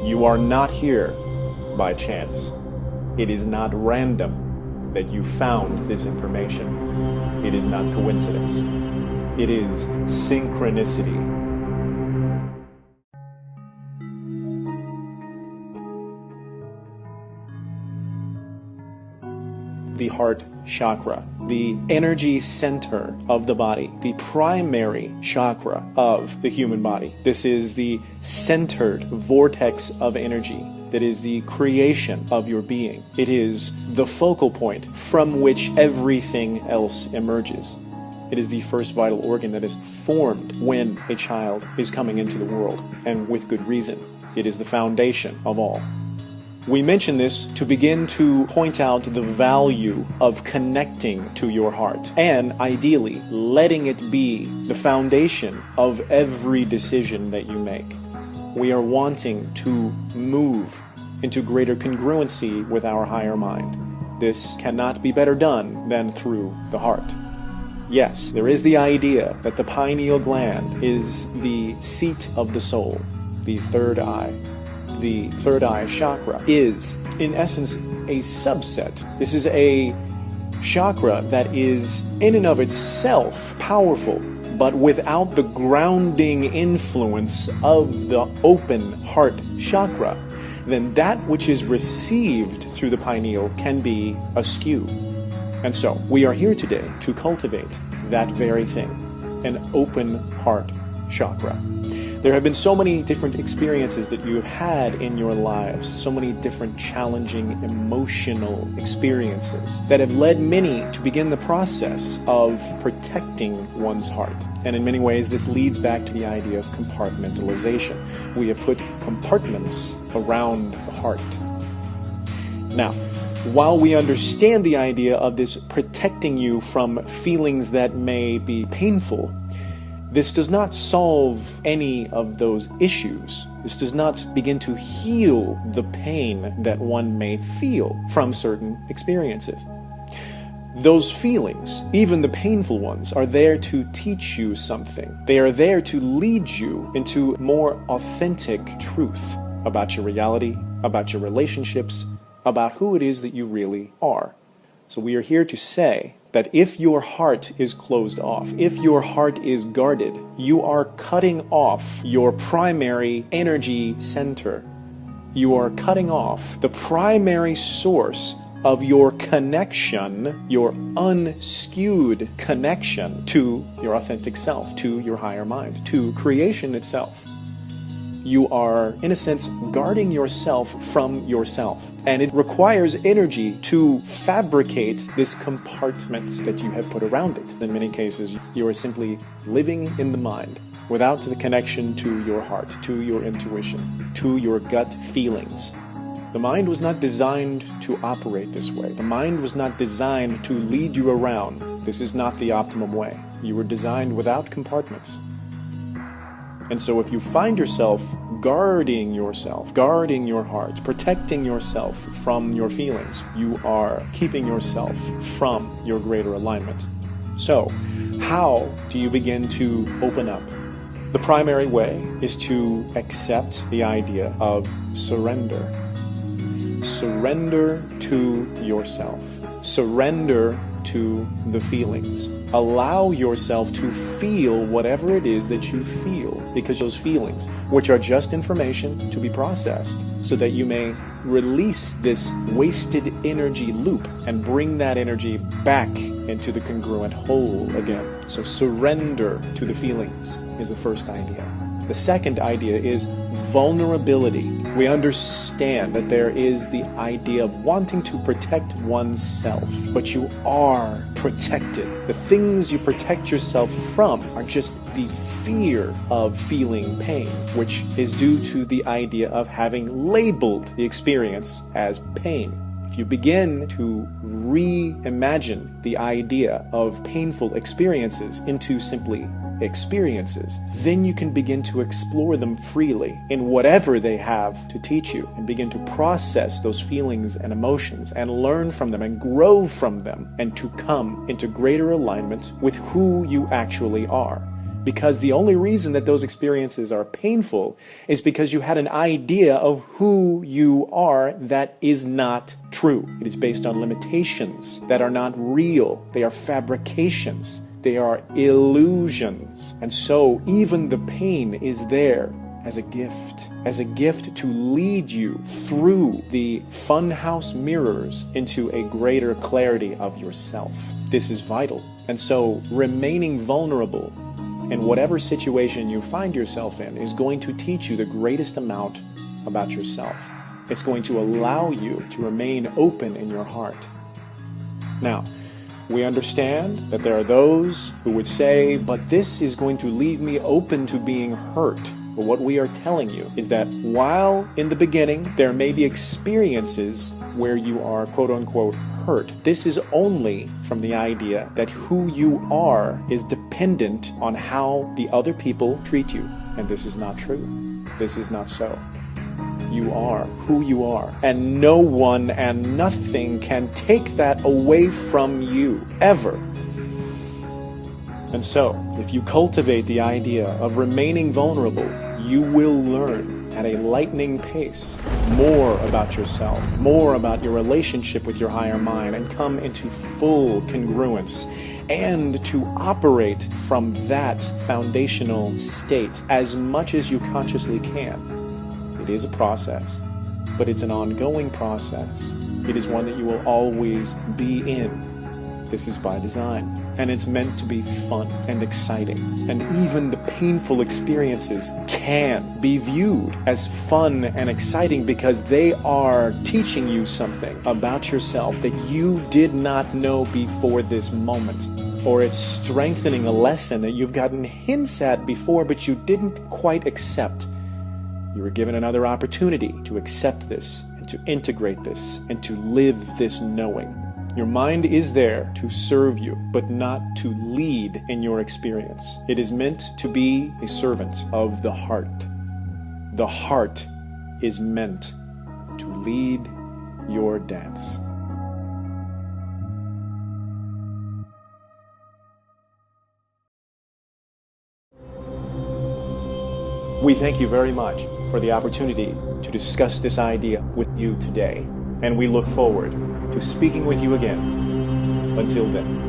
You are not here by chance. It is not random that you found this information. It is not coincidence. It is synchronicity. The heart chakra, the energy center of the body, the primary chakra of the human body. This is the centered vortex of energy that is the creation of your being. It is the focal point from which everything else emerges. It is the first vital organ that is formed when a child is coming into the world, and with good reason. It is the foundation of all. We mention this to begin to point out the value of connecting to your heart and, ideally, letting it be the foundation of every decision that you make. We are wanting to move into greater congruency with our higher mind. This cannot be better done than through the heart. Yes, there is the idea that the pineal gland is the seat of the soul, the third eye. The third eye chakra is, in essence, a subset. This is a chakra that is, in and of itself, powerful, but without the grounding influence of the open heart chakra, then that which is received through the pineal can be askew. And so, we are here today to cultivate that very thing, an open heart chakra. There have been so many different experiences that you have had in your lives, so many different challenging emotional experiences that have led many to begin the process of protecting one's heart. And in many ways, this leads back to the idea of compartmentalization. We have put compartments around the heart. Now, while we understand the idea of this protecting you from feelings that may be painful, this does not solve any of those issues. This does not begin to heal the pain that one may feel from certain experiences. Those feelings, even the painful ones, are there to teach you something. They are there to lead you into more authentic truth about your reality, about your relationships, about who it is that you really are. So we are here to say that if your heart is closed off, if your heart is guarded, you are cutting off your primary energy center. You are cutting off the primary source of your connection, your unskewed connection to your authentic self, to your higher mind, to creation itself. You are, in a sense, guarding yourself from yourself. And it requires energy to fabricate this compartment that you have put around it. In many cases, you are simply living in the mind without the connection to your heart, to your intuition, to your gut feelings. The mind was not designed to operate this way. The mind was not designed to lead you around. This is not the optimum way. You were designed without compartments. And so if you find yourself guarding yourself, guarding your heart, protecting yourself from your feelings, you are keeping yourself from your greater alignment. So, how do you begin to open up? The primary way is to accept the idea of surrender. Surrender to yourself. Surrender to the feelings. Allow yourself to feel whatever it is that you feel, because those feelings, which are just information to be processed, so that you may release this wasted energy loop and bring that energy back into the congruent whole again. So surrender to the feelings is the first idea. The second idea is vulnerability. We understand that there is the idea of wanting to protect oneself, but you are protected. The things you protect yourself from are just the fear of feeling pain, which is due to the idea of having labeled the experience as pain. If you begin to reimagine the idea of painful experiences into simply experiences, then you can begin to explore them freely in whatever they have to teach you, and begin to process those feelings and emotions and learn from them and grow from them, and to come into greater alignment with who you actually are. because the only reason that those experiences are painful is because you had an idea of who you are that is not true. It is based on limitations that are not real. They are fabrications. They are illusions. And so even the pain is there as a gift to lead you through the funhouse mirrors into a greater clarity of yourself. This is vital. And so remaining vulnerable in whatever situation you find yourself in is going to teach you the greatest amount about yourself. It's going to allow you to remain open in your heart. Now, we understand that there are those who would say, but this is going to leave me open to being hurt. But what we are telling you is that while in the beginning there may be experiences where you are quote-unquote hurt, this is only from the idea that who you are is dependent on how the other people treat you. And this is not true. This is not so. You are who you are, and no one and nothing can take that away from you, ever. And so, if you cultivate the idea of remaining vulnerable, you will learn at a lightning pace more about yourself, more about your relationship with your higher mind, and come into full congruence, and to operate from that foundational state as much as you consciously can. It is a process, but it's an ongoing process. It is one that you will always be in. This is by design, and it's meant to be fun and exciting. And even the painful experiences can be viewed as fun and exciting because they are teaching you something about yourself that you did not know before this moment. Or it's strengthening a lesson that you've gotten hints at before but you didn't quite accept. You were given another opportunity to accept this and to integrate this and to live this knowing. Your mind is there to serve you, but not to lead in your experience. It is meant to be a servant of the heart. The heart is meant to lead your dance. We thank you very much for the opportunity to discuss this idea with you today, and we look forward to speaking with you again. Until then.